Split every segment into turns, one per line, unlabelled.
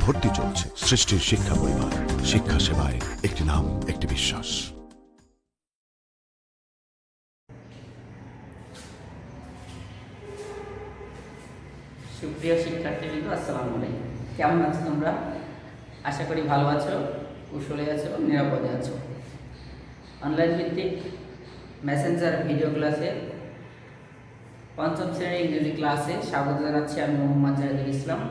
ভর্তি চলছে। সৃষ্টির শিক্ষা পরিবার, শিক্ষা সেবায় একটি নাম, একটি বিশ্বাস।
সুপ্রিয় শিক্ষার্থীবৃন্দ, আসসালামু আলাইকুম। কেমন আছো তোমরা? আশা করি ভালো আছো, কুশলে আছো, নিরাপদে আছো। অনলাইন ভিত্তিক মেসেঞ্জার ভিডিও ক্লাসে পঞ্চম শ্রেণীর ইংরেজি ক্লাসে স্বাগত জানাচ্ছি। আমি মোহাম্মদ জাহিদুল ইসলাম।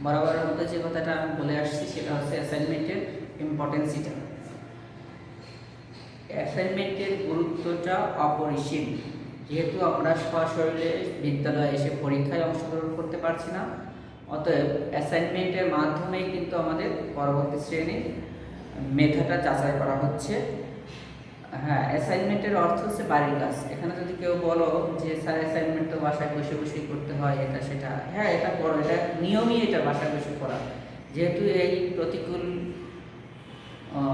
বরাবরের মতো যে কথাটা আমি বলে আসছি সেটা হচ্ছে অ্যাসাইনমেন্টের ইম্পর্টেন্সিটা। অ্যাসাইনমেন্টের গুরুত্বটা অপরিসীম। যেহেতু আমরা সশরীরে বিদ্যালয়ে এসে পরীক্ষায় অংশগ্রহণ করতে পারছি না, অতএব অ্যাসাইনমেন্টের মাধ্যমেই কিন্তু আমাদের পরবর্তী শ্রেণীর মেধাটা যাচাই করা হচ্ছে। হ্যাঁ, অ্যাসাইনমেন্টের অর্থ হচ্ছে বাড়ির কাজ। এখানে যদি কেউ বলো যে স্যার অ্যাসাইনমেন্ট তো বাসায় বসে বসেই করতে হয়, এটা সেটা, হ্যাঁ এটা করো, এটা নিয়মই, এটা বাসায় বসে করা। যেহেতু এই প্রতিকূল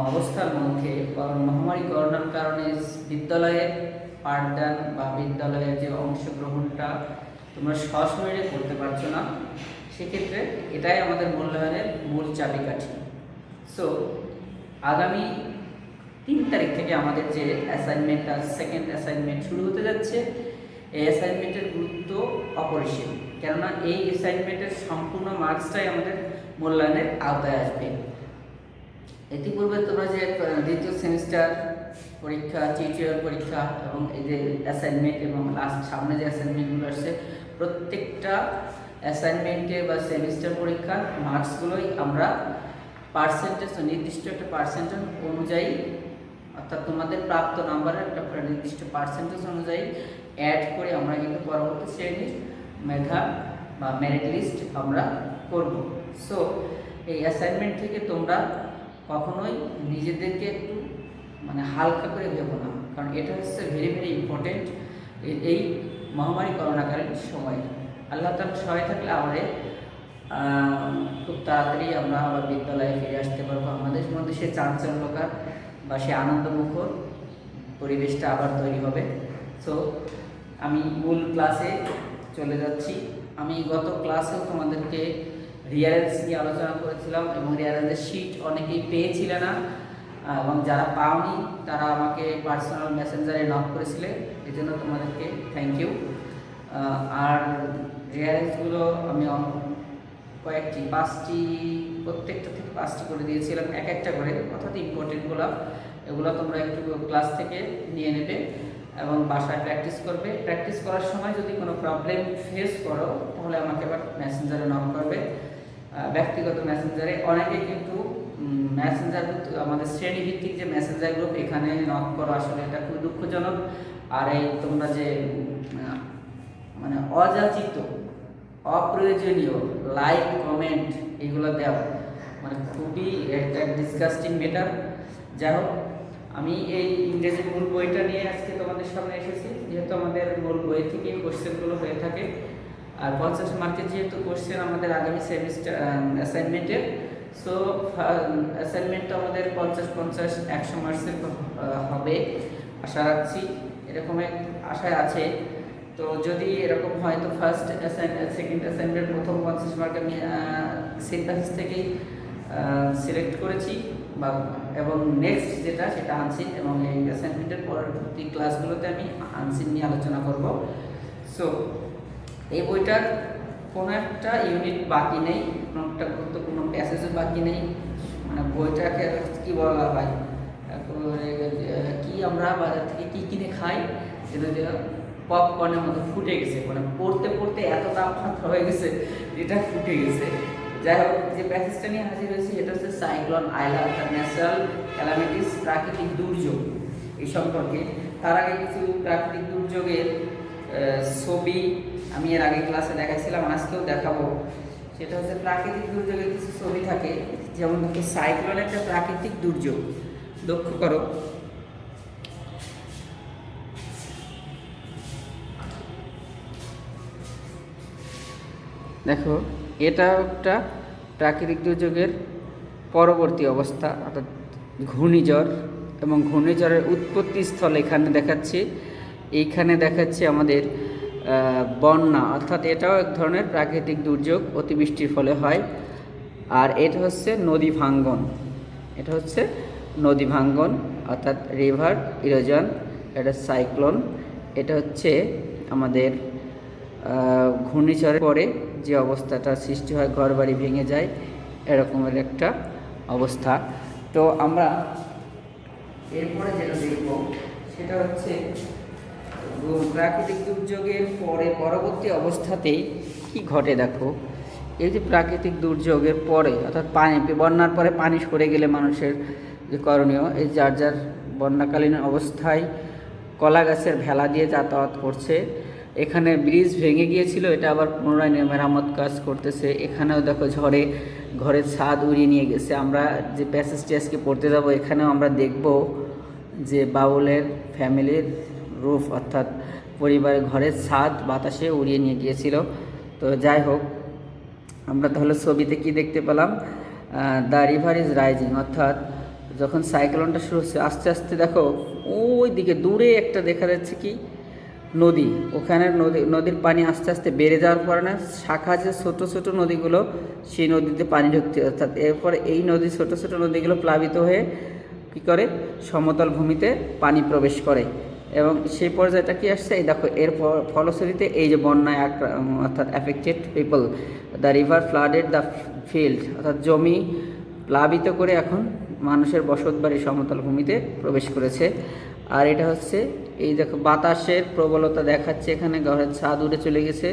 অবস্থার মধ্যে মহামারী করোনার কারণে বিদ্যালয়ের পাঠদান বা বিদ্যালয়ের যে অংশগ্রহণটা তোমরা সশরীরে করতে পারছো না, সেক্ষেত্রে এটাই আমাদের মূল্যায়নের মূল চাবিকাঠি। সো আগামী 3 তারিখ থেকে আমাদের যে অ্যাসাইনমেন্টটা, সেকেন্ড অ্যাসাইনমেন্ট শুরু হতে যাচ্ছে। এই অ্যাসাইনমেন্টের গুরুত্ব অপরিসীম, কেননা এই অ্যাসাইনমেন্টের সম্পূর্ণ মার্কসটাই আমাদের মূল্যায়নের আওতায় আসবে। ইতিপূর্বে তোমরা যে দ্বিতীয় সেমিস্টার পরীক্ষা, টিউটোরিয়াল পরীক্ষা এবং এই যে অ্যাসাইনমেন্ট এবং লাস্ট সামনে যে অ্যাসাইনমেন্টগুলো আসছে, প্রত্যেকটা অ্যাসাইনমেন্টে বা সেমিস্টার পরীক্ষার মার্কসগুলোই আমরা পার্সেন্টেজ, নির্দিষ্ট একটা পার্সেন্টেজ অনুযায়ী, অর্থাৎ তোমাদের প্রাপ্ত নাম্বারের একটা নির্দিষ্ট পার্সেন্টেজ অনুযায়ী অ্যাড করে আমরা কিন্তু পরবর্তী শ্রেণীর মেধা বা মেরিট লিস্ট আমরা করব। সো এই অ্যাসাইনমেন্ট থেকে তোমরা কখনোই নিজেদেরকে একটু হালকা করে ভেবো না, কারণ এটা হচ্ছে ভেরি ভেরি ইম্পর্টেন্ট এই মহামারী করোনাকালীন সময়। আল্লাহ তাআলা সহায় থাকলে আমাদের খুব তাড়াতাড়ি আমরা আবার বিদ্যালয়ে ফিরে আসতে পারবো। আমাদের মধ্যে সে চাঞ্চল্যকার বা সে আনন্দমুখর পরিবেশটা আবার তৈরি হবে। সো আমি মূল ক্লাসে চলে যাচ্ছি। আমি গত ক্লাসেও তোমাদেরকে রিয়ারেন্স নিয়ে আলোচনা করেছিলাম এবং রিয়ারেন্সের শিট অনেকেই পেয়েছিলে না, এবং যারা পাওনি তারা আমাকে পার্সোনাল মেসেঞ্জারে নক করেছিলে, এই জন্য তোমাদেরকে থ্যাংক ইউ। আর রিয়ারেন্সগুলো আমি কয়েকটি 5টি, প্রত্যেকটা থেকে 5টি করে দিয়েছিলাম, এক একটা করে, অর্থাৎ ইম্পর্টেন্টগুলো। এগুলো তোমরা একটু ক্লাস থেকে নিয়ে নেবে এবং বাসায় প্র্যাকটিস করবে। প্র্যাকটিস করার সময় যদি কোনো প্রবলেম ফেস করো তাহলে আমাকে আবার মেসেঞ্জারে নক করবে, ব্যক্তিগত মেসেঞ্জারে। অনেকে কিন্তু মেসেঞ্জার, আমাদের শ্রেণীভিত্তিক যে মেসেঞ্জার গ্রুপ, এখানে নক করো, আসলে এটা খুবই দুঃখজনক। আর এই তোমরা যে অযাচিত, অপ্রয়োজনীয় লাইক, কমেন্ট এগুলো দেওয়া খুবই একটা ডিসগাস্টিং ম্যাটার। যাই হোক, আমি এই ইংরেজি মূল বইটা নিয়ে আজকে তোমাদের সামনে এসেছি, যেহেতু আমাদের মূল বই থেকে কোশ্চেনগুলো হয়ে থাকে। আর 50 মার্কের যেহেতু কোশ্চেন আমাদের আগামী সেমিস্টার অ্যাসাইনমেন্টের, সো অ্যাসাইনমেন্টটা আমাদের 50-50 100 মার্কসের হবে আশা রাখছি, এরকম এক আশায় আছে। তো যদি এরকম হয় তো ফার্স্ট অ্যাসাইনমেন্ট, সেকেন্ড অ্যাসাইনমেন্ট প্রথম 50 মার্ক আমি সিনথেসিস থেকেই সিলেক্ট করেছি, বা এবং নেক্সট যেটা সেটা আনসিন, এবং এই অ্যাসাইনমেন্টের পরবর্তী ক্লাসগুলোতে আমি আনসিন নিয়ে আলোচনা করব। সো এই বইটার কোনো একটা ইউনিট বাকি নেই, কোনো একটা গুরুত্বপূর্ণ প্যাসেজও বাকি নেই। বইটাকে কী বলা হয়, কি আমরা বাজার থেকে কী কিনে খাই, যেটা পপকর্নের মতো ফুটে গেছে, পড়তে পড়তে এত তাপমাত্রা হয়ে গেছে যেটা ফুটে গেছে। যাই হোক, যে প্যাসেজটা নিয়ে হাজির হয়েছে এটা হচ্ছে সাইক্লোন আইলা, অর্থাৎ ন্যাচারাল ক্যালামিটিস, প্রাকৃতিক দুর্যোগ এই সম্পর্কে। তার আগে কিছু প্রাকৃতিক দুর্যোগের ছবি আমি এর আগে ক্লাসে দেখাইছিলাম, আজকেও দেখাবো। সেটা হচ্ছে প্রাকৃতিক দুর্যোগের কিছু ছবি থাকে, যেমন হচ্ছে সাইক্লোন একটা প্রাকৃতিক দুর্যোগ। লক্ষ্য করো, দেখো এটা একটা প্রাকৃতিক দুর্যোগের পরবর্তী অবস্থা, অর্থাৎ ঘূর্ণিঝড়, এবং ঘূর্ণিঝড়ের উৎপত্তি স্থল এখানে দেখাচ্ছে। এইখানে দেখাচ্ছে আমাদের বন্যা, অর্থাৎ এটাও এক ধরনের প্রাকৃতিক দুর্যোগ, অতিবৃষ্টির ফলে হয়। আর এটা হচ্ছে নদী ভাঙ্গন, এটা হচ্ছে নদী ভাঙ্গন অর্থাৎ রিভার ইরোজন, এটা সাইক্লোন। এটা হচ্ছে আমাদের ঘূর্ণিঝড়ের পরে যে অবস্থাটা সৃষ্টি হয়, ঘরবাড়ি ভেঙে যায়, এরকমের একটা অবস্থা। তো আমরা এরপরে যেটা দেখব সেটা হচ্ছে প্রাকৃতিক দুর্যোগের পরবর্তী অবস্থাতেই কি ঘটে। দেখো, এই যে প্রাকৃতিক দুর্যোগের পরে অর্থাৎ বন্যার পরে পানি সরে গেলে মানুষের যে করণীয়, এই যার যার বন্যাকালীন অবস্থায় কলা গাছের ভেলা দিয়ে যাতায়াত করছে। এখানে ব্রিজ ভেঙে গিয়েছিল, এটা আবার পুনরায় মেরামত কাজ করতেছে। এখানেও দেখো ঝড়ে ঘরের ছাদ উড়িয়ে নিয়ে গেছে। আমরা যে প্যাসেজটি আজকে পড়তে যাব এখানেও আমরা দেখব যে বাউলের ফ্যামিলির রুফ অর্থাৎ পরিবারের ঘরের ছাদ বাতাসে উড়িয়ে নিয়ে গিয়েছিল। তো যাই হোক, আমরা তাহলে ছবিতে কি দেখতে পেলাম, দ্য রিভার ইজ রাইজিং, অর্থাৎ যখন সাইক্লোনটা শুরু হচ্ছে আস্তে আস্তে দেখো ওই দিকে দূরে একটা দেখা যাচ্ছে কি নদী, ওখানে নদীর পানি আস্তে আস্তে বেড়ে যাওয়ার পরে না শাখা যে ছোটো ছোটো নদীগুলো, সেই নদীতে পানি ঢুকতে, অর্থাৎ এরপরে এই নদী ছোটো ছোটো নদীগুলো প্লাবিত হয়ে কী করে সমতল ভূমিতে পানি প্রবেশ করে। এবং সেই পর্যায়টা কি আসছে, এই দেখো এর ফলশ্রুতিতে এই যে বন্যায় অর্থাৎ affected people, the river flooded the field, অর্থাৎ জমি প্লাবিত করে এখন মানুষের বসতবাড়ি সমতল ভূমিতে প্রবেশ করেছে। আর এটা হচ্ছে এই দেখো বাতাসের প্রবলতা দেখাচ্ছে, এখানে ঘরের ছাদ উড়ে চলে গেছে।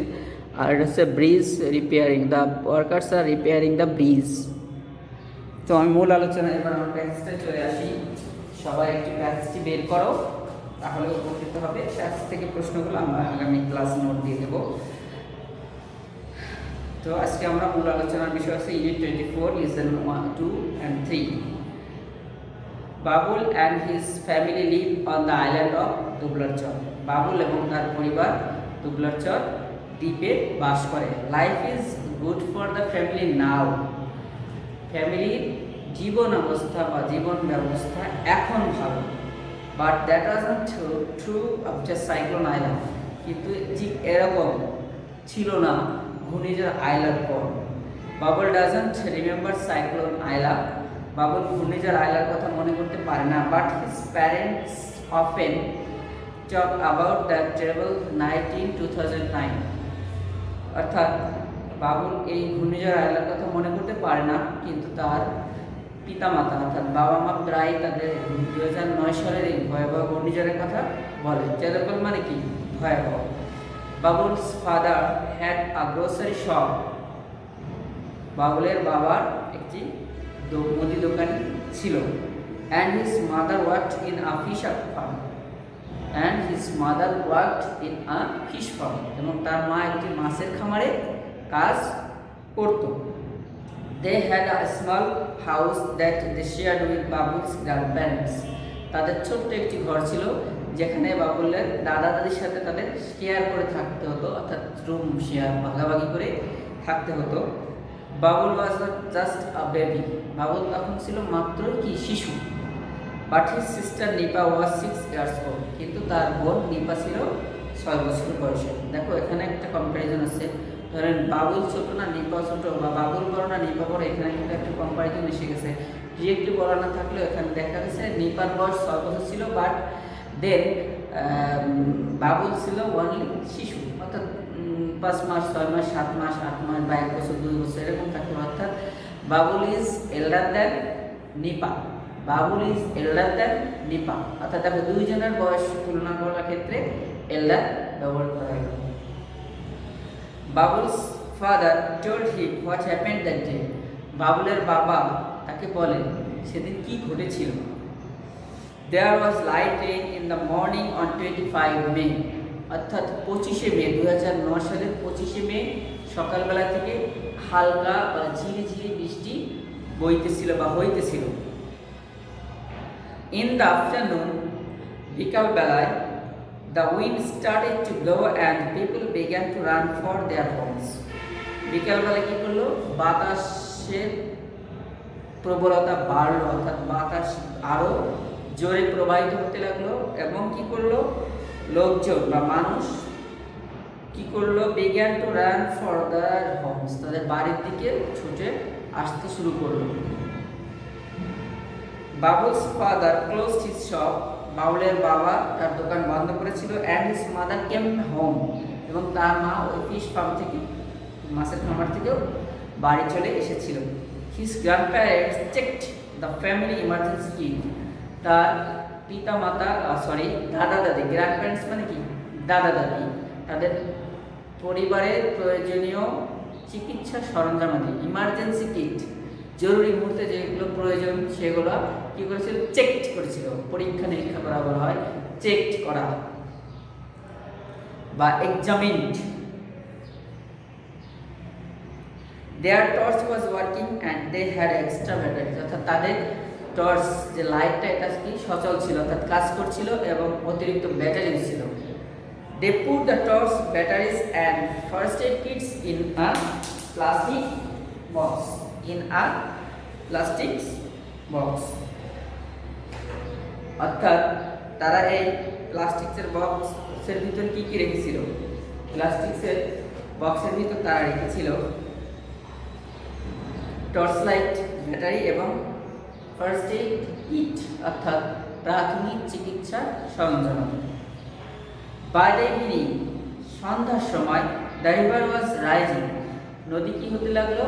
আর এটা হচ্ছে bridge repairing, the workers are repairing the bridge. তো আমি মূল আলোচনা এবার আমার প্যাসেজটা চলে আসি। সবাই একটি প্যাসেজটি বের করো, তাহলে উপকৃত হবে। প্যাসেজ থেকে প্রশ্নগুলো আমরা আগামী ক্লাস নোট দিয়ে দেবো। তো আজকে আমরা মূল আলোচনার বিষয় আছে unit 24, lesson 1, 2 and 3। Babul and his family live on the island of Dublarchar. Babul এবং তার পরিবার দুবলারচর দ্বীপে বাস করে। Life is good for the family now. ফ্যামিলির জীবন অবস্থা বা জীবন ব্যবস্থা এখন ভালো। But that wasn't true after cyclone Aila. কিন্তু ঠিক এরকম ছিল না ঘূর্ণিঝড় আইলার পর। Babul doesn't remember cyclone Aila. Babul ঘূর্ণিঝড় আইলার কথা মনে করতে পারে না। But his parents often talk about the treble night in 2009। অর্থাৎ বাবুল এই ঘূর্ণিঝড় আইলার কথা মনে করতে পারে না, কিন্তু তার পিতামাতা অর্থাৎ বাবা মা প্রায় তাদের 2009 সালের এই ভয়াবহ ঘূর্ণিঝড়ের কথা বলে। ট্রেবল মানে কি? ভয়াবহ। Babul's father had a grocery shop. বাবুলের বাবার একটি মুদি দোকান ছিল। And his mother worked in a fish farm. And his mother worked in a fish farm. এবং তার মা একটি মাছের খামারে কাজ করত। They had a small house that they shared with Babul's grandparents. তাদের ছোট্ট একটি ঘর ছিল যেখানে বাবুলের দাদা দাদির সাথে তাদের শেয়ার করে থাকতে হতো, অর্থাৎ রুম শেয়ার ভাগাভাগি করে থাকতে হতো। Babul was just a baby. Babul তখন ছিল মাত্র কি শিশু। But his sister Nipa was 6 years old। কিন্তু তার বোন নিপা ছিল 6 বছর বয়সে। দেখো এখানে একটা কম্প্যারিজন আছে, ধরেন বাবুল ছোট না নিপা ছোট, বা বাবুল বড় না নিপা বড়, এখানে কিন্তু একটা কম্প্যারিজন এসে গেছে। ডিরেক্টলি বলা না থাকলেও এখানে দেখা গেছে নিপার বয়স 6 বছর ছিল, বাট দেন বাবুল ছিল ওনলি শিশু, অর্থাৎ 5 মাস 6 মাস 7 মাস 8 মাস বা 1 বছর 2 বছর এরকম থাকতে। অর্থাৎ Babul is elder than Nipa. Babul is elder than Nipa, অর্থাৎ দেখো দুইজনের বয়স তুলনা করার ক্ষেত্রে এল্ডার ব্যবহার করা হয়। Babul's father told him what happened that day. বাবুলের বাবা তাকে বলেন সেদিন কি ঘটেছিল। There was light rain in the morning on 25 May। অর্থাৎ 25শে মে 2009 সালের 25শে মে সকালবেলা থেকে হালকা বা ঝিরিঝিরি বৃষ্টি বইতেছিল বা হইতেছিল। In the afternoon, বিকালবেলায় the wind started to blow and people began to run for their homes। বিকালবেলা কি করলো? বাতাসের প্রবলতা বাড়লো, অর্থাৎ বাতাস আরো জোরে প্রবাহিত হতে লাগলো। এবং কি করলো? লোকজন বা মানুষ কি করলো? began to run for their homes। তাদের বাড়ির দিকে ছুটে আসতে শুরু করলো। Babul's father closed his shop, বাবুলের বাবা তার দোকান বন্ধ করেছিল। And his mother came home, এবং তার মা ওই ফিশ ফার্ম থেকে, মাছের খামার থেকেও বাড়ি চলে এসেছিল। His grandparents checked the family emergency kit, তার পিতা মাতা দাদা দাদি, গ্র্যান্ডপ্যারেন্টস মানে কি দাদা দাদি, তাদের পরিবারের প্রয়োজনীয় চিকিৎসা সরঞ্জামাদি, ইমার্জেন্সি কিট, জরুরি মুহূর্তে যেগুলো প্রয়োজন সেগুলো কি করেছিল, চেকড করেছিল। পরীক্ষা নিরীক্ষা করা বলা হয়, চেকড করা বা examined. Their torch was working and they had extra battery, অর্থাৎ তাদের টর্চ যে লাইটটা এটা কি সচল ছিল, অর্থাৎ কাজ করছিল এবং অতিরিক্ত ব্যাটারি ছিল। They put the torch, batteries and first aid kits in a plastic box. In a plastic box. অর্থাৎ তারা এই প্লাস্টিকের বক্সের ভিতর কি কি রেখেছিল, প্লাস্টিকের বক্সের ভিতর তারা রেখেছিল টর্চ লাইট, ব্যাটারি এবং ফার্স্ট এইড কিট, অর্থাৎ প্রাথমিক চিকিৎসা সরঞ্জাম। বাই দ্য ইভিনিং, সন্ধ্যার সময়, দ্য রিভার ওয়াজ রাইজিং, নদী কি হতে লাগলো,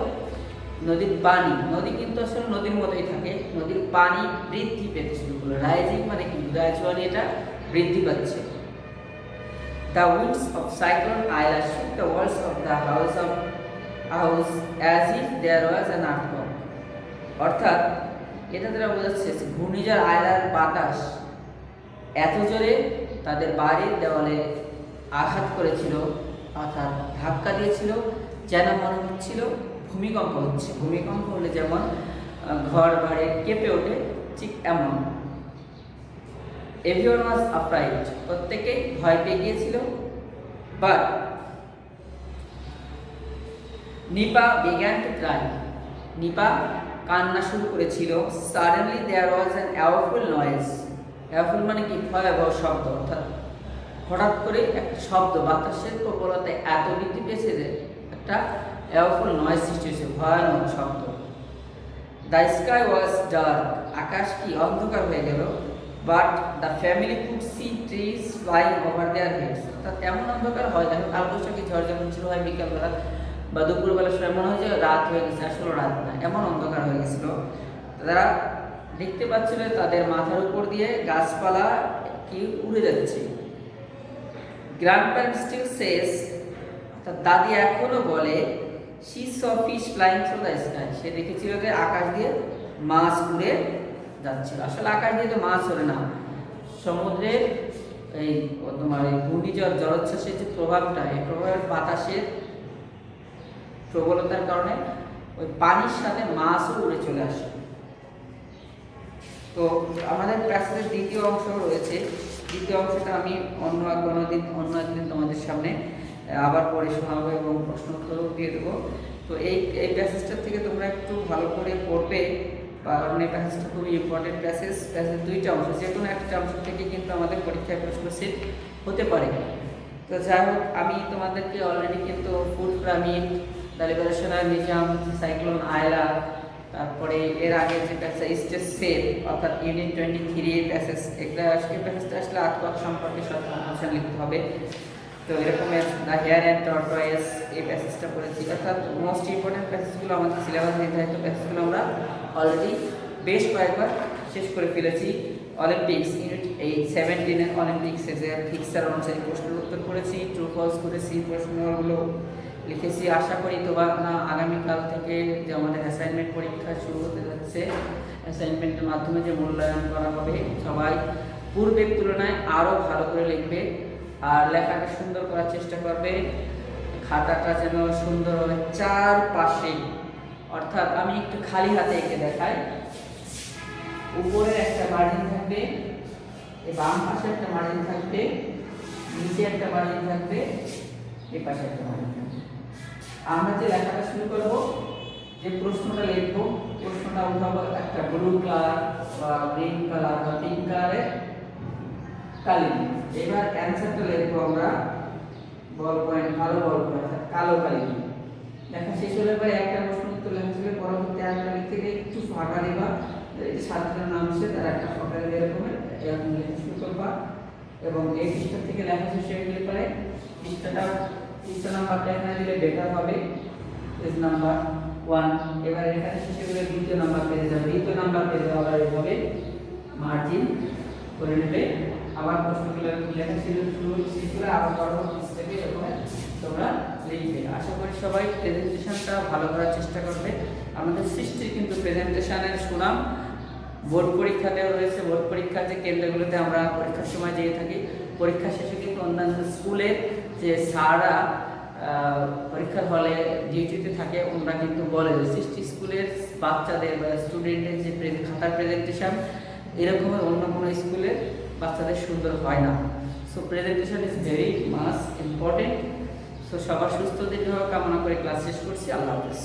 নদীর পানি, নদী কিন্তু আসলে নদীর মতোই থাকে, নদীর পানি বৃদ্ধি পেতে শুরু করলো। রাইজিং মানে কি, গ্র্যাজুয়ালি এটা বৃদ্ধি পাচ্ছে। The winds of cyclone Aila shook the walls of the house as if there was an earthquake, অর্থাৎ এটা দ্বারা বোঝাচ্ছে ঘূর্ণিঝড় আয়লার বাতাস এত জোরে তাদের বাড়ির দেওয়ালে আঘাত করেছিল, অর্থাৎ ধাক্কা দিয়েছিল, যেন মনে হচ্ছিল ভূমিকম্প হচ্ছে। ভূমিকম্প হলে যেমন ঘর বাড়ি কেঁপে ওঠে, ঠিক এমন। এভরিওয়ান ওয়াজ আফ্রাইড, প্রত্যেকেই ভয় পেয়ে গিয়েছিল। But Nipa began to cry, Nipa কান্না শুরু করেছিল। Suddenly there was an awful noise, awful মানে কি ভয়াবহ শব্দ, অর্থাৎ হঠাৎ করে একটা শব্দ, বাতাসের প্রবলতা এত বৃদ্ধি পেয়েছে যে একটা অ্যাওফুল নয়েজ সৃষ্টি হয়েছে, ভয়ানক শব্দ। দ্য স্কাই ওয়াজ ডার্ক, আকাশ কি অন্ধকার হয়ে গেল। But the family could see trees flying over their heads, অর্থাৎ এমন অন্ধকার হয়, দেখো কালবৈশাখী ঝড় যখন ছিল হয় বিকালবেলা বা দুপুরবেলা সময় মনে হয় যে রাত হয়ে গেছে, আসলে রাত না, এমন অন্ধকার হয়ে গেছিল। তারা দেখতে পাচ্ছিল তাদের মাথার উপর দিয়ে গাছপালা কি উড়ে যাচ্ছে। গ্র্যান্ডপ্যারেন্টস স্টিল সেজ, অর্থাৎ দাদি এখনো বলে, she saw fish flying through the sky, সে দেখেছিল যে আকাশ দিয়ে মাছ উড়ে যাচ্ছিল। আসলে আকাশ দিয়ে তো মাছ ওড়ে না, সমুদ্রের এই তোমার এই ঘূর্ণিঝড় জলোচ্ছ্বাসের যে প্রভাবটা, এই প্রভাবের বাতাসের প্রবলতার কারণে ওই পানির সাথে মাছও উড়ে চলে আসে। তো আমাদের প্যাসেজের দ্বিতীয় অংশ রয়েছে, দ্বিতীয় অংশটা আমি অন্য একদিন তোমাদের সামনে আবার পড়ে শোনাবো এবং প্রশ্ন উত্তরও দিয়ে দেবো। তো এই প্যাসেজটার থেকে তোমরা একটু ভালো করে পড়বে, কারণ এই প্যাসেজটা খুবই ইম্পর্টেন্ট প্যাসেজ। প্যাসেজ দুইটা অংশ, যে কোনো একটা অংশ থেকে কিন্তু আমাদের পরীক্ষায় প্রশ্ন সেট হতে পারে। তো যাই হোক, আমি তোমাদেরকে অলরেডি কিন্তু food pyramid, the liberation museum, cyclone Aila, তারপরে এর আগে যে প্যাসেজ স্টেজ সেট, অর্থাৎ ইউনিট 23 প্যাসেজ, এই প্যাসেজটা আসলে আত্মক সম্পর্কে সচেতন লিখতে হবে। তো এরকমের দ্য হেয়ার অ্যান্ড টর্টয়েস, এই প্যাসেজটা পড়েছি, অর্থাৎ মোস্ট ইম্পর্টেন্ট প্যাসেজগুলো আমাদের সিলেবাস নির্ধারিত প্যাসেজগুলো আমরা অলরেডি বেশ কয়েকবার শেষ করে ফেলেছি। অলিম্পিক্স ইউনিট 17 অলিম্পিক্সে যে ফিক্সার অনুযায়ী প্রশ্নের উত্তর করেছি, ট্রু ফলস করেছি, প্রশ্নগুলো লিখেছি। আশা করি তোমার না আগামীকাল থেকে যে আমাদের অ্যাসাইনমেন্ট পরীক্ষা শুরু হতে যাচ্ছে, অ্যাসাইনমেন্টের মাধ্যমে যে মূল্যায়ন করা হবে, সবাই পূর্বের তুলনায় আরও ভালো করে লিখবে আর লেখাটা সুন্দর করার চেষ্টা করবে। খাতাটা যেন সুন্দর হবে চারপাশে, অর্থাৎ আমি একটু খালি হাতে এঁকে দেখাই। উপরে একটা মার্জিন থাকবে, বাম পাশে একটা মার্জিন থাকবে, নিচে একটা মার্জিন থাকবে, এই পাশে একটা মার্জিন থাকবে। আমরা যে লেখাটা শুরু করব, যে প্রশ্নটা লিখবো, প্রশ্নটা উঠাবো একটা ব্লু কালার বা গ্রিন কালার বা পিঙ্ক কালারের কালি। এবার অ্যান্সারটা লিখবো আমরা বল পয়েন্ট, কালো বল পয়েন্ট, কালো কালি। লেখা শেষ হলে পরে একটা প্রশ্ন লেখা ছিল, পরবর্তী একটা লিখতে গিয়ে একটু ফাঁকা দিবা, ছাত্রের নাম সে তার একটা ফাঁকা দিবে, এরকম লেখা শুরু করবা। এবং এই পৃষ্ঠা থেকে লেখা শেষ হয়ে গেলে পরে পৃষ্ঠা নাম্বারটা এখানে দিলে বেটার হবে, পেজ নাম্বার 1। এবার এখানে শেষে গেলে দ্বিতীয় নাম্বার পেজে যাবে, দ্বিতীয় নাম্বার পেজে আবার এইভাবে মার্জিন করে নেবে। আবার প্রশ্নগুলো লেখা শুরু করে আবার পরবর্তী স্টেপে এরকম তোমরা লিখবে। আশা করি সবাই প্রেজেন্টেশনটা ভালো করার চেষ্টা করবে। আমাদের সৃষ্টির কিন্তু প্রেজেন্টেশনের সুনাম বোর্ড পরীক্ষাতেও রয়েছে। বোর্ড পরীক্ষার যে কেন্দ্রগুলোতে আমরা পরীক্ষার সময় যেয়ে থাকি, পরীক্ষা শেষে কিন্তু অন্যান্য স্কুলের যে স্যাররা পরীক্ষার হলে ডিউটিতে থাকে, ওনারা কিন্তু বলে যে সৃষ্টি স্কুলের বাচ্চাদের বা স্টুডেন্টের যে খাতার প্রেজেন্টেশন এরকমের অন্য কোনো স্কুলের বাচ্চাদের সুন্দর হয় না। So presentation is very much important. So সবার সুস্থ দীর্ঘ কামনা করে ক্লাস শেষ করছি। আল্লাহ হাফেজ।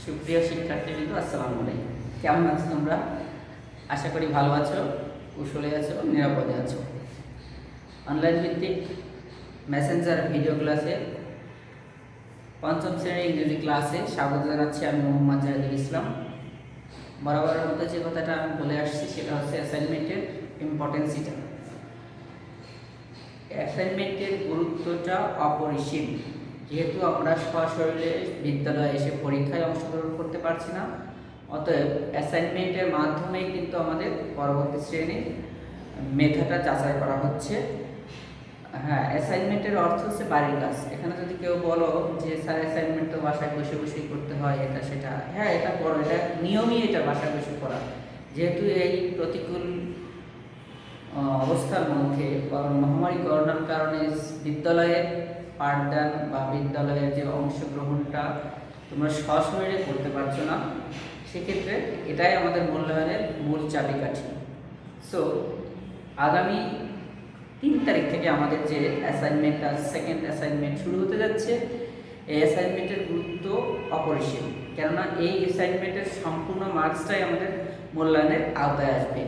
সুপ্রিয় শিক্ষার্থীবৃন্দ, আসসালামু আলাইকুম। কেমন আছো তোমরা? আশা করি ভালো আছো, কুশলে আছো, নিরাপদে আছো। অনলাইন ভিত্তিক মেসেঞ্জার ভিডিও ক্লাসে পঞ্চম শ্রেণীর ইংরেজি ক্লাসে স্বাগত জানাচ্ছি। আমি মোহাম্মদ জাহিদুল ইসলাম। বরাবরের মতো যে কথাটা আমি বলে আসছি সেটা হচ্ছে অ্যাসাইনমেন্টের ইম্পর্টেন্সিটা। অ্যাসাইনমেন্টের গুরুত্বটা অপরিসীম। যেহেতু আমরা সশরীরে বিদ্যালয়ে এসে পরীক্ষায় অংশগ্রহণ করতে পারছি না, অতএব অ্যাসাইনমেন্টের মাধ্যমেই কিন্তু আমাদের পরবর্তী শ্রেণীর মেধাটা যাচাই করা হচ্ছে। হ্যাঁ, অ্যাসাইনমেন্টের অর্থ হচ্ছে বাড়ির কাজ। এখানে যদি কেউ বলো যে স্যার অ্যাসাইনমেন্ট তো বাসায় বসে বসেই করতে হয়, এটা সেটা, হ্যাঁ এটা করো, এটা নিয়মই, এটা বাসায় বসে করা। যেহেতু এই প্রতিকূল অবস্থার মধ্যে মহামারী করোনার কারণে বিদ্যালয়ের পাঠদান বা বিদ্যালয়ের যে অংশগ্রহণটা তোমরা সশরীরে করতে পারছো না, সেক্ষেত্রে এটাই আমাদের মূল্যায়নের মূল চাবিকাঠি। সো আগামী 3 তারিখ থেকে আমাদের যে অ্যাসাইনমেন্টটা, সেকেন্ড অ্যাসাইনমেন্ট শুরু হতে যাচ্ছে। এই অ্যাসাইনমেন্টের গুরুত্ব অপরিসীম, কেননা এই অ্যাসাইনমেন্টের সম্পূর্ণ মার্কসটাই আমাদের মূল্যায়নের আওতায় আসবে।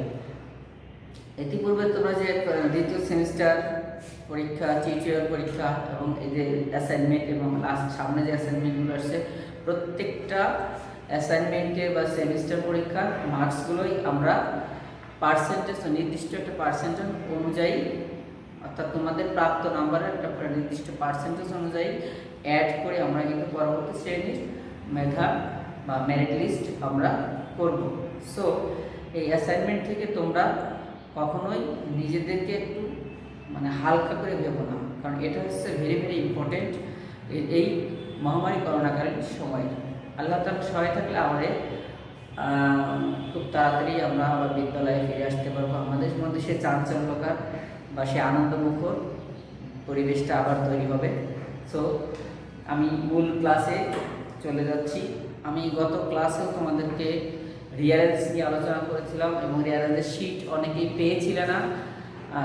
ইতিপূর্বে তোমরা যে দ্বিতীয় সেমিস্টার পরীক্ষা, টিউটোরিয়াল পরীক্ষা এবং এই যে অ্যাসাইনমেন্ট এবং লাস্ট সামনে যে অ্যাসাইনমেন্টগুলো আসছে, প্রত্যেকটা অ্যাসাইনমেন্টে বা সেমিস্টার পরীক্ষার মার্কসগুলোই আমরা পার্সেন্টেজ, নির্দিষ্ট একটা পার্সেন্টেজ অনুযায়ী, অর্থাৎ তোমাদের প্রাপ্ত নাম্বারের একটা নির্দিষ্ট পার্সেন্টেজ অনুযায়ী অ্যাড করে আমরা কিন্তু পরবর্তী শ্রেণীর মেধা বা মেরিট লিস্ট আমরা করব। সো এই অ্যাসাইনমেন্ট থেকে তোমরা কখনোই নিজেদেরকে একটু হালকা করে ভেবো না, কারণ এটা হচ্ছে ভেরি ভেরি ইম্পর্টেন্ট এই মহামারী করোনাকালীন সময়। আল্লাহ তাআলা সহায় থাকলে আমাদের খুব তাড়াতাড়ি আমরা আবার বিদ্যালয়ে ফিরে আসতে পারবো। আমাদের মধ্যে সে চাঞ্চল্যকার বা সে আনন্দমুখর পরিবেশটা আবার তৈরি হবে। সো আমি মূল ক্লাসে চলে যাচ্ছি। আমি গত ক্লাসেও তোমাদেরকে রিয়ারেন্স নিয়ে আলোচনা করেছিলাম এবং রিয়ারেন্সের শিট অনেকেই পেয়েছিলে না,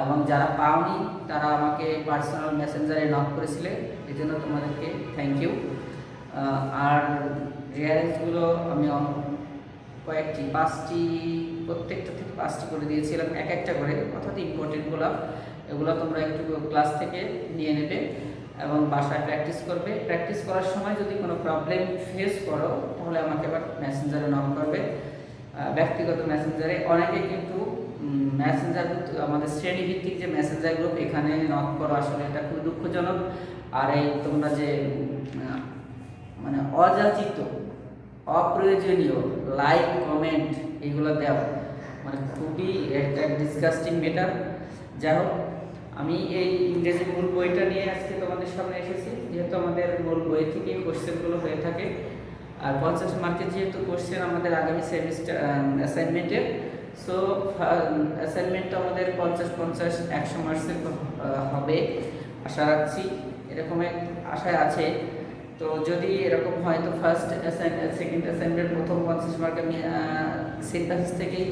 এবং যারা পাওনি তারা আমাকে পার্সোনাল মেসেঞ্জারে নক করেছিলে, এই জন্য তোমাদেরকে থ্যাংক ইউ। আর রিয়ারেন্সগুলো আমি কয়েকটি 5টি, প্রত্যেকটা থেকে 5টি করে দিয়েছিলাম, এক একটা করে, অর্থাৎ ইম্পর্টেন্টগুলো। এগুলো তোমরা একটু ক্লাস থেকে নিয়ে নেবে এবং বাসায় প্র্যাকটিস করবে। প্র্যাকটিস করার সময় যদি কোনো প্রবলেম ফেস করো তাহলে আমাকে আবার মেসেঞ্জারে নক করবে, ব্যক্তিগত মেসেঞ্জারে। অনেকে কিন্তু মেসেঞ্জার, আমাদের শ্রেণীভিত্তিক যে মেসেঞ্জার গ্রুপ, এখানে নক করো, আসলে এটা খুব দুঃখজনক। আর এই তোমরা যে অযাচিত, অপ্রয়োজনীয় লাইক, কমেন্ট এগুলো দেওয়া খুবই একটা ডিসগাস্টিং ম্যাটার। যাই হোক, আমি এই ইংরেজি মূল বইটা নিয়ে আজকে তোমাদের সামনে এসেছি, যেহেতু আমাদের মূল বই থেকে কোশ্চেনগুলো হয়ে থাকে। আর 50 মার্কের যেহেতু কোশ্চেন আমাদের আগামী সেমিস্টার অ্যাসাইনমেন্টের, সো অ্যাসাইনমেন্টটা আমাদের 50-50 100 মার্কসের হবে আশা রাখছি, এরকম এক আশায় আছে। তো যদি এরকম হয় তো ফার্স্ট অ্যাসাইনমেন্ট, সেকেন্ড অ্যাসাইনমেন্ট প্রথম 50 মার্ক আমি সিনট্যাক্স থেকেই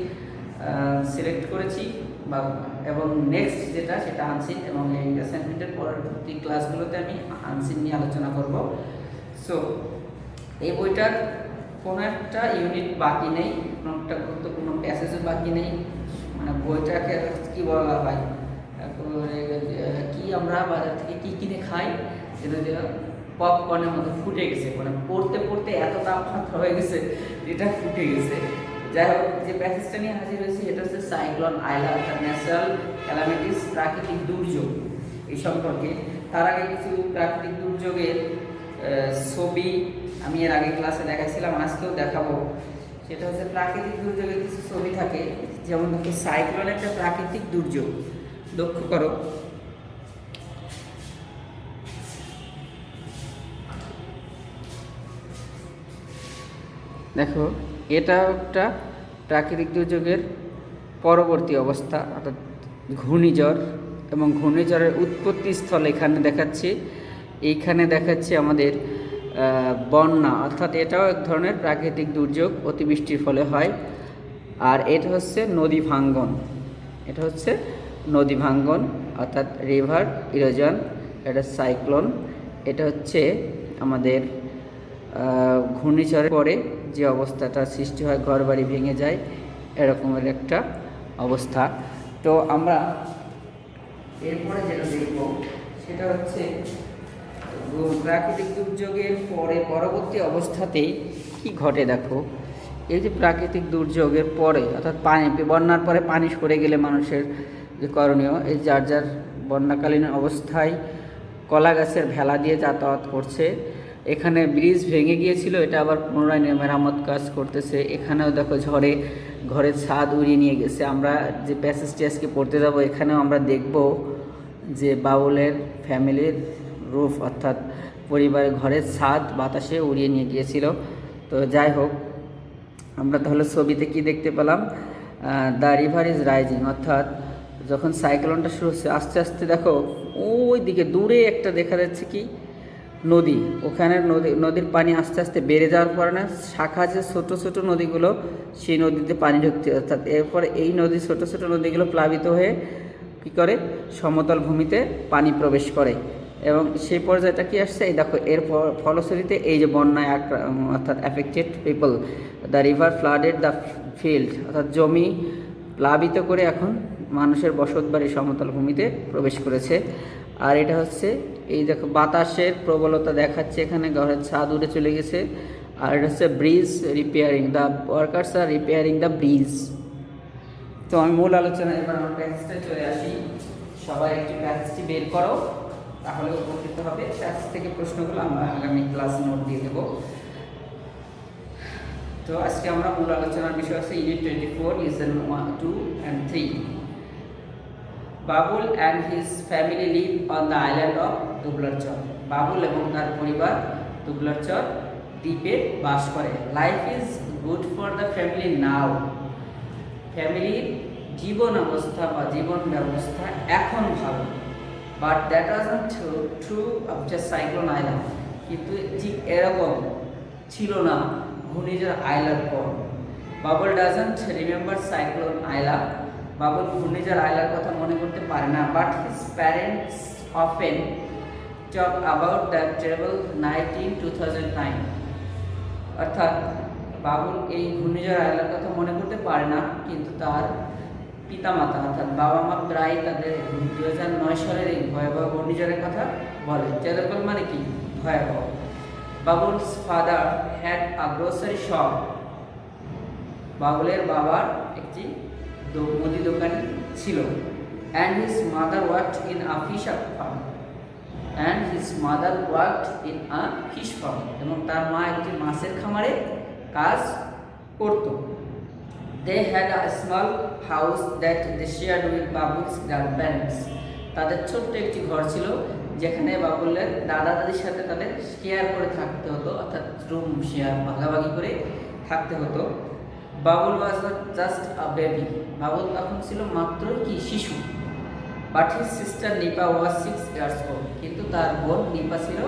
সিলেক্ট করেছি, বা এবং নেক্সট যেটা সেটা আনসিন, এবং এই অ্যাসাইনমেন্টের পরবর্তী ক্লাসগুলোতে আমি আনসিন নিয়ে আলোচনা করব। সো এই বইটার কোনো একটা ইউনিট বাকি নেই, কোনো একটা গুরুত্বপূর্ণ প্যাসেজও বাকি নেই। বইটাকে কী বলা হয়, তারপরে কি আমরা বাজার থেকে কি কিনে খাই, সেটা যে পপকর্নের মতো ফুটে গেছে, মানে পড়তে পড়তে এত তাপমাত্রা হয়ে গেছে এটা ফুটে গেছে। যাই হোক, যে প্যাসেজটা নিয়ে হাজির হয়েছে এটা হচ্ছে সাইক্লোন আইলা, অর্থাৎ ন্যাচারাল ক্যালামিটিস, প্রাকৃতিক দুর্যোগ এই সম্পর্কে। তার আগে কিছু প্রাকৃতিক দুর্যোগের ছবি আমি এর আগে ক্লাসে দেখাইছিলাম, আজকেও দেখাবো। সেটা হচ্ছে প্রাকৃতিক দুর্যোগের কিছু ছবি থাকে, যেমন দেখো সাইক্লোন একটা প্রাকৃতিক দুর্যোগ, লক্ষ্য করো। দেখো এটা একটা প্রাকৃতিক দুর্যোগের পরবর্তী অবস্থা, অর্থাৎ ঘূর্ণিঝড়, এবং ঘূর্ণিঝড়ের উৎপত্তি স্থল এখানে দেখাচ্ছি। এইখানে দেখাচ্ছি আমাদের বন্যা, অর্থাৎ এটাও এক ধরনের প্রাকৃতিক দুর্যোগ, অতিবৃষ্টির ফলে হয়। আর এটা হচ্ছে নদী ভাঙ্গন, এটা হচ্ছে নদী ভাঙ্গন অর্থাৎ রিভার ইরোজন। এটা সাইক্লোন, এটা হচ্ছে আমাদের ঘূর্ণিঝড়ের পরে যে অবস্থাটা সৃষ্টি হয়, ঘরবাড়ি ভেঙে যায়, এরকমের একটা অবস্থা। তো আমরা এরপরে যেটা দেখব সেটা হচ্ছে প্রাকৃতিক দুর্যোগের পরে পরবর্তী অবস্থাতেই কি ঘটে। দেখো এই যে প্রাকৃতিক দুর্যোগের পরে, অর্থাৎ পানি, বন্যার পরে পানি সরে গেলে মানুষের যে করণীয়, এই যার যার বন্যাকালীন অবস্থায় কলা গাছের ভেলা দিয়ে যাতায়াত করছে। এখানে ব্রিজ ভেঙে গিয়েছিল, এটা আবার পুনরায় মেরামত কাজ করতেছে। এখানেও দেখো ঝড়ে ঘরের ছাদ উড়িয়ে নিয়ে গেছে। আমরা যে প্যাসেজটি আজকে পড়তে যাব, এখানেও আমরা দেখব যে বাউলের ফ্যামিলির রুফ, অর্থাৎ পরিবারের ঘরের ছাদ বাতাসে উড়িয়ে নিয়ে গিয়েছিল। তো যাই হোক, আমরা তাহলে ছবিতে কি দেখতে পেলাম, দ্য রিভার ইজ রাইজিং, অর্থাৎ যখন সাইক্লোনটা শুরু হচ্ছে আস্তে আস্তে দেখো ওই দিকে দূরে একটা দেখা যাচ্ছে কি নদী, ওখানের নদীর পানি আস্তে আস্তে বেড়ে যাওয়ার কারণে শাখা যে ছোটো ছোটো নদীগুলো, সেই নদীতে পানি ঢুকতে, অর্থাৎ এরপরে এই নদী ছোটো ছোটো নদীগুলো প্লাবিত হয়ে কী করে সমতল ভূমিতে পানি প্রবেশ করে, এবং সেই পর্যায়টা কি আসছে, এই দেখো এর ফলশ্রুতিতে এই যে বন্যায় অর্থাৎ affected people, the river flooded the field, অর্থাৎ জমি প্লাবিত করে এখন মানুষের বসতবাড়ি সমতল ভূমিতে প্রবেশ করেছে। আর এটা হচ্ছে এই দেখো বাতাসের প্রবলতা দেখাচ্ছে, এখানে ঘরের ছাদ উড়ে চলে গেছে। আর এটা হচ্ছে bridge repairing, the workers are repairing the bridge. তো আমি মূল আলোচনা, এবার আমার প্যাসেজটা চলে আসি। সবাই একটু প্যাসেজটি বের করো, তাহলে উপকৃত হবে। প্যাসেজ থেকে প্রশ্নগুলো আমরা আগামী ক্লাসে নোট দিয়ে দেবো। তো আজকে আমরা মূল আলোচনার বিষয় আছে unit 24, lesson 1, 2 and 3। Babul and his family live on the island of Dublarchar. Babul এবং তার পরিবার দুবলারচর দ্বীপে বাস করে। Life is good for the family now. ফ্যামিলির জীবন অবস্থা বা জীবন ব্যবস্থা এখন ভালো। But that wasn't true after cyclone Aila. কিন্তু ঠিক এরকম ছিল না ঘূর্ণিঝড় আইলার পর। Babul doesn't remember cyclone Aila. Babul ঘূর্ণিঝড় আইলার কথা মনে করতে পারে না। But his parents often talk about the treble night in 2009। অর্থাৎ বাবুল এই ঘূর্ণিঝড় আইলার কথা মনে করতে পারে না, কিন্তু তার পিতামাতা অর্থাৎ বাবা মা প্রায় তাদের 2009 সালের এই ভয়াবহ ঘূর্ণিঝড়ের কথা বলে। টেরেবল মানে কি? ভয়াবহ। Babul's father had a grocery shop. বাবুলের বাবার একটি মুদি দোকান ছিল। And his mother worked in a fish farm. And his mother worked in a fish farm. এবং তার মা একটি মাছের খামারে কাজ করত। They had a small house that they shared with Babul's grandparents. তাদের ছোট্ট একটি ঘর ছিল, যেখানে বাবুলের দাদা দাদির সাথে তাদের শেয়ার করে থাকতে হতো, অর্থাৎ রুম শেয়ার ভাগাভাগি করে থাকতে হতো। Babul was just a baby. Babul তখন ছিল মাত্র কি শিশু। But his sister Nipa was 6 years old। কিন্তু তার বোন নিপা ছিল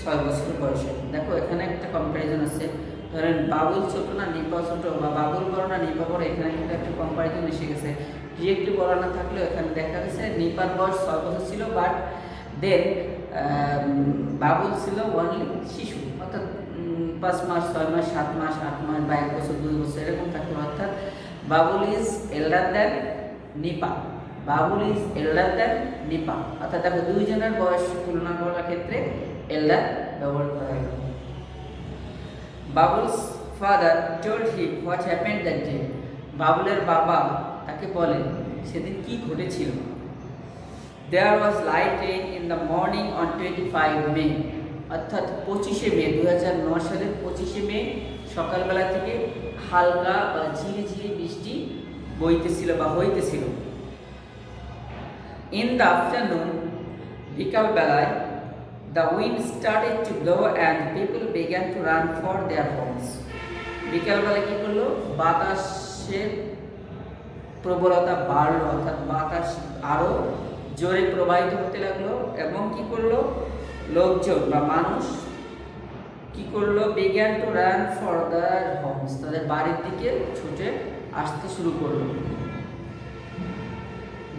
6 বছর বয়সে। দেখো এখানে একটা কম্প্যারিজন আছে, ধরেন বাবুল ছোট না নিপা ছোট, বা বাবুল বড় না নিপা বড়, এখানে কিন্তু একটা কম্প্যারিজন এসে গেছে। ডিরেক্টলি বড় না থাকলেও এখানে দেখা গেছে নিপার বয়স 6 বছর ছিল, বাট দেন বাবুল ছিল অনলি শিশু, অর্থাৎ 5 মাস 6 মাস 7 মাস 8 মাস বা 1 বছর 2 বছর এরকম থাকতো। অর্থাৎ Babul is elder than Nipa. Babul is elder than Nipa, অর্থাৎ দেখো দুইজনের বয়স তুলনা করার ক্ষেত্রে এল্ডার ব্যবহার করা হয়। Babul's father told him what happened that day, বাবুলের বাবা তাকে বলে সেদিন কি ঘটেছিল। There was light rain in the morning on 25 May, অর্থাৎ 25শে মে 2009 সালের 25শে মে সকালবেলা থেকে হালকা বা ঝিরিঝিরি বৃষ্টি বইতেছিল বা হইতেছিল। ইন দ্য আফটারনুন, বিকালবেলায়, the wind started to blow and people began to run for their homes, বিকালবেলায় কী করলো, বাতাসের প্রবলতা বাড়লো, অর্থাৎ বাতাস আরও জোরে প্রবাহিত হতে লাগলো এবং কি করলো, লোকজন বা মানুষ কি করলো, began to run for their homes, তাদের বাড়ির দিকে ছুটে আসতে শুরু করলো।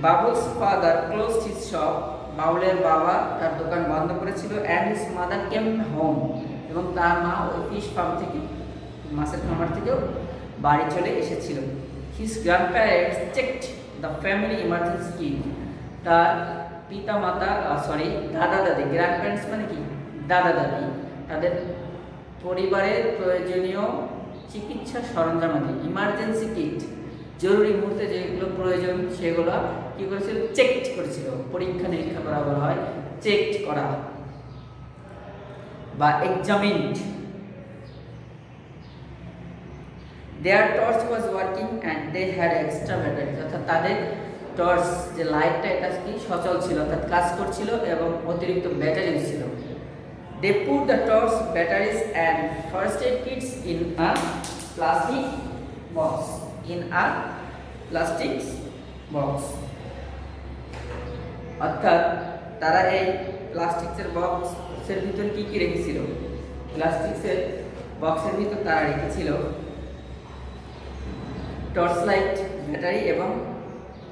Babul's father closed his shop, বাবুলের বাবা তার দোকান বন্ধ করেছিল। And his mother came home, এবং তার মা ওই ফিশ ফার্ম থেকে, মাছের খামার থেকেও বাড়ি চলে এসেছিল। His grandparents checked the family emergency kit, তার পিতা মাতা দাদা দাদি, গ্র্যান্ডপ্যারেন্টস মানে কি দাদা দাদি, তাদের পরিবারের প্রয়োজনীয় চিকিৎসা সরঞ্জামাদি, ইমার্জেন্সি কিট, জরুরি মুহূর্তে যেগুলো প্রয়োজন সেগুলো কী করেছিল, চেক করেছিল, পরীক্ষা নিরীক্ষা করা বলা হয়, চেক করা বা examined. Their torch was working and they had extra battery, অর্থাৎ তাদের টর্চ যে লাইটটা এটা কি সচল ছিল, অর্থাৎ কাজ করছিল এবং অতিরিক্ত ব্যাটারি ছিল। They put the torch, batteries and first aid kits in a plastic box, in a plastic box, অর্থাৎ তারা এই প্লাস্টিকের বক্সের ভিতর কি কি রেখেছিল, প্লাস্টিকের বক্সের ভিতর তারা রেখেছিল টর্চ লাইট, ব্যাটারি এবং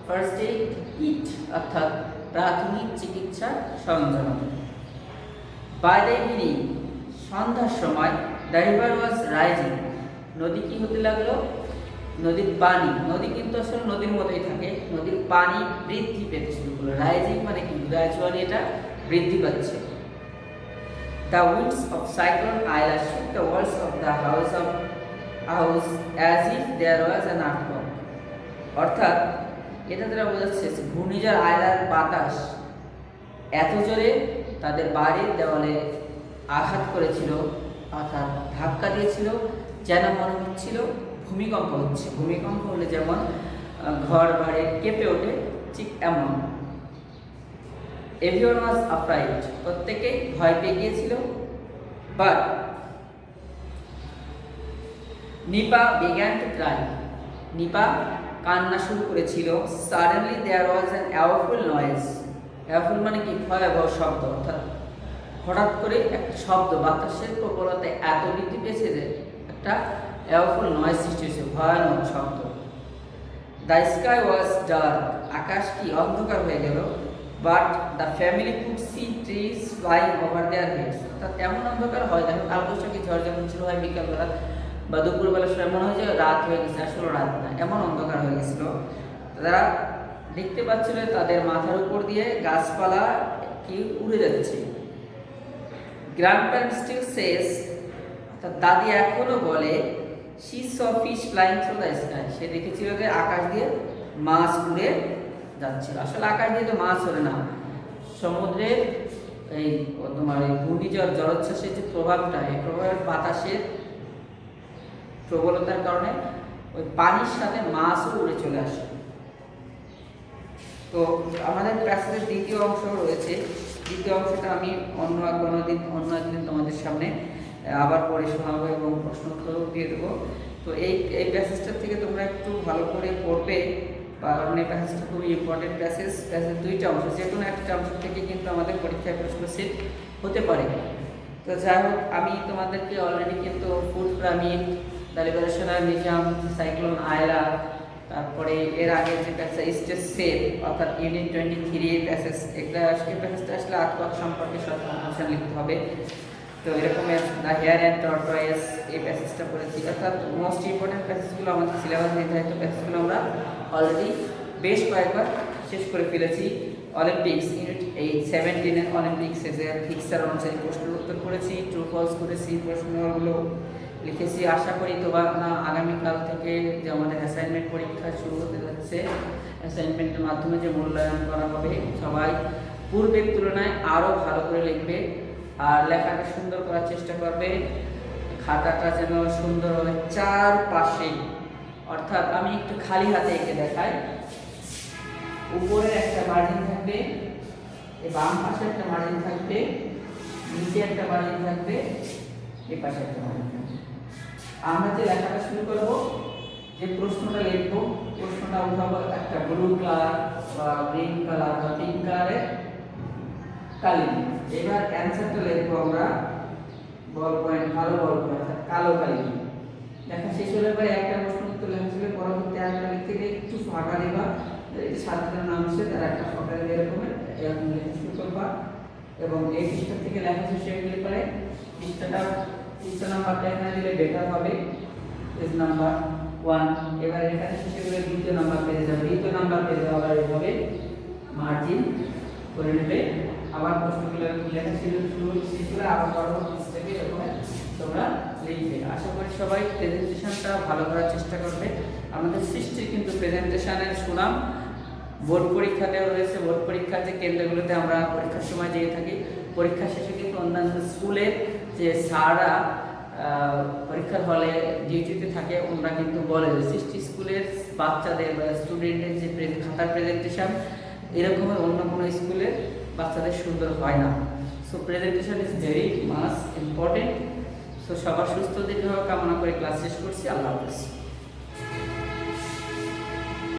ফার্স্ট এইড কিট, অর্থাৎ প্রাথমিক চিকিৎসা সরঞ্জাম। বাই দ্য ইভিনিং, সন্ধ্যার সময়, দ্য রিভার ওয়াজ রাইজিং, নদী কি হতে লাগলো, নদীর পানি, নদী কিন্তু আসলে নদীর মতোই থাকে, নদীর পানি বৃদ্ধি পেতে শুরু করলো। রাইজিং মানে কি গ্র্যাজুয়ালি এটা বৃদ্ধি পাচ্ছে। The winds of cyclone Aila shook the walls of the house as if there was an earthquake, অর্থাৎ এটা দ্বারা বোঝাচ্ছে ঘূর্ণিঝড় আয়লার বাতাস এত জোরে তাদের বাড়ির দেওয়ালে আঘাত করেছিল, অর্থাৎ ধাক্কা দিয়েছিল, যেন মনে হচ্ছিল ভূমিকম্প হচ্ছে। ভূমিকম্প হলে যেমন ঘর বাড়ি কেঁপে ওঠে, ঠিক এমন। এভরিওয়ান ওয়াজ আফ্রাইড, প্রত্যেকেই ভয় পেয়ে গিয়েছিল। But Nipa began to cry, Nipa কান্না শুরু করেছিল। Suddenly there was an awful noise, awful মানে কি ভয়াবহ শব্দ, অর্থাৎ হঠাৎ করে একটা শব্দ, বাতাসের প্রবলতায় এত বৃদ্ধি পেয়েছে যে একটা অ্যাওফুল নয়েজ সৃষ্টি হয়েছে, ভয়ানক শব্দ। দ্য স্কাই ওয়াজ ডার্ক, আকাশ কি অন্ধকার হয়ে গেল। But the family could see trees flying over their heads, অর্থাৎ এমন অন্ধকার হয়, দেখো কালবৈশাখী ঝড় যখন শুরু হয় বিকালবেলা বা দুপুরবেলা সময় মনে হয় যে রাত হয়ে গেছে, আসলে রাত না, এমন অন্ধকার হয়ে গেছিল। তারা দেখতে পাচ্ছিল তাদের মাথার উপর দিয়ে গাছপালা কি উড়ে যাচ্ছে। গ্র্যান্ডপ্যারেন্ট স্টিল সেজ, অর্থাৎ দাদি এখনো বলে, she saw fish flying through the sky, সে দেখেছিল যে আকাশ দিয়ে মাছ উড়ে যাচ্ছিল। আসলে আকাশ দিয়ে তো মাছ ওড়ে না, সমুদ্রের এই তোমার এই ঘূর্ণিঝড় জলোচ্ছ্বাসের যে প্রভাবটা, এই প্রভাবের বাতাসের প্রবলতার কারণে ওই পানির সাথে মাছও উড়ে চলে আসে। তো আমাদের প্যাসেজের দ্বিতীয় অংশ রয়েছে, দ্বিতীয় অংশটা আমি অন্য একদিন তোমাদের সামনে আবার পড়ে শোনাবো এবং প্রশ্ন উত্তরও দিয়ে দেবো। তো এই প্যাসেজটার থেকে তোমরা একটু ভালো করে পড়বে, কারণ এই প্যাসেজটা খুবই ইম্পর্টেন্ট প্যাসেজ। দুইটা অংশ, যে কোনো একটা অংশ থেকে কিন্তু আমাদের পরীক্ষায় প্রশ্ন সেট হতে পারে। তো যাই হোক, আমি তোমাদেরকে অলরেডি কিন্তু food pyramid, the liberation of museum, cyclone Aila, তারপরে এর আগে যে প্যাসেজ স্টেজ সেট, অর্থাৎ ইউনিট 23 এর প্যাসেজ, এই প্যাসেজটা আসলে আর্টওয়ার্ক সম্পর্কে সচেতন লিখতে হবে। তো এরকম দ্য হেয়ার অ্যান্ড টর্টয়েস, এই প্যাসেজটা পড়েছি। অর্থাৎ মোস্ট ইম্পর্টেন্ট প্যাসেজগুলো আমাদের সিলেবাস নির্ধারিত প্যাসেজগুলো আমরা অলরেডি বেশ কয়েকবার শেষ করে ফেলেছি। অলিম্পিক্স ইউনিট 17 অলিম্পিক্সে যে ফিক্সার অনুযায়ী প্রশ্নের উত্তর করেছি, ট্রু ফলস করেছি, প্রশ্নগুলো লিখেছি। আশা করি তোমার আগামীকাল থেকে যে আমাদের অ্যাসাইনমেন্ট পরীক্ষা শুরু হতে যাচ্ছে, অ্যাসাইনমেন্টের মাধ্যমে যে মূল্যায়ন করা হবে, সবাই পূর্বের তুলনায় আরও ভালো করে লিখবে আর লেখাটা সুন্দর করার চেষ্টা করবে। খাতাটা যেন সুন্দর হবে চারপাশে, অর্থাৎ আমি একটু খালি হাতে এঁকে দেখাই। উপরে একটা মার্জিন থাকবে, বাম পাশে একটা মার্জিন থাকবে, নিচে একটা মার্জিন থাকবে, এই পাশে একটা মার্জিন থাকবে। আমরা যে লেখাটা শুরু করব, যে প্রশ্নটা লিখবো, প্রশ্নটা উঠাবো একটা ব্লু কালার বা গ্রিন কালার বা পিঙ্ক কালারের কালি। এবার অ্যান্সারটা লিখবো আমরা বল পয়েন্ট, কালো বল পয়েন্ট, কালো কালি। লেখা শেষ হলে পরে একটা প্রশ্ন উত্তর লেখা ছিল, পরবর্তী আরেকটা লিখতে গিয়ে একটু ফাঁকা দেবা, ছাত্রের নাম সে তার একটা ফাঁকা দিয়ে এরকম লেখা শুরু করবা এবং এই পৃষ্ঠা থেকে লেখা শেষ হয়ে গেলে পরে পৃষ্ঠা নাম্বারটা এখানে দিলে বেটার হবে, পেজ নাম্বার 1। এবার এখানে শেষ হয়ে গেলে দ্বিতীয় নাম্বার পেজে যাবে, দ্বিতীয় নাম্বার পেজে আবার এইভাবে মার্জিন করে নেবে। আবার প্রশ্নগুলো লেখা শুরু শেষ করে আবার পরবর্তী স্টেপে এরকম তোমরা লিখবে। আশা করি সবাই প্রেজেন্টেশনটা ভালো করার চেষ্টা করবে। আমাদের সৃষ্টির কিন্তু প্রেজেন্টেশনের সুনাম বোর্ড পরীক্ষাতেও রয়েছে। বোর্ড পরীক্ষার যে কেন্দ্রগুলোতে আমরা পরীক্ষার সময় যেয়ে থাকি, পরীক্ষা শেষে কিন্তু অন্যান্য স্কুলের যে স্যাররা পরীক্ষার হলে ডিউটিতে থাকে, ওনারা কিন্তু বলে যে সৃষ্টি স্কুলের বাচ্চাদের বা স্টুডেন্টের যে খাতার প্রেজেন্টেশন এরকমের অন্য কোনো স্কুলের বাচ্চাদের সুন্দর হয় না। So presentation is very much important. So সবার সুস্থ দীর্ঘ কামনা করে ক্লাস শেষ করছি। আল্লাহ হাফেজ।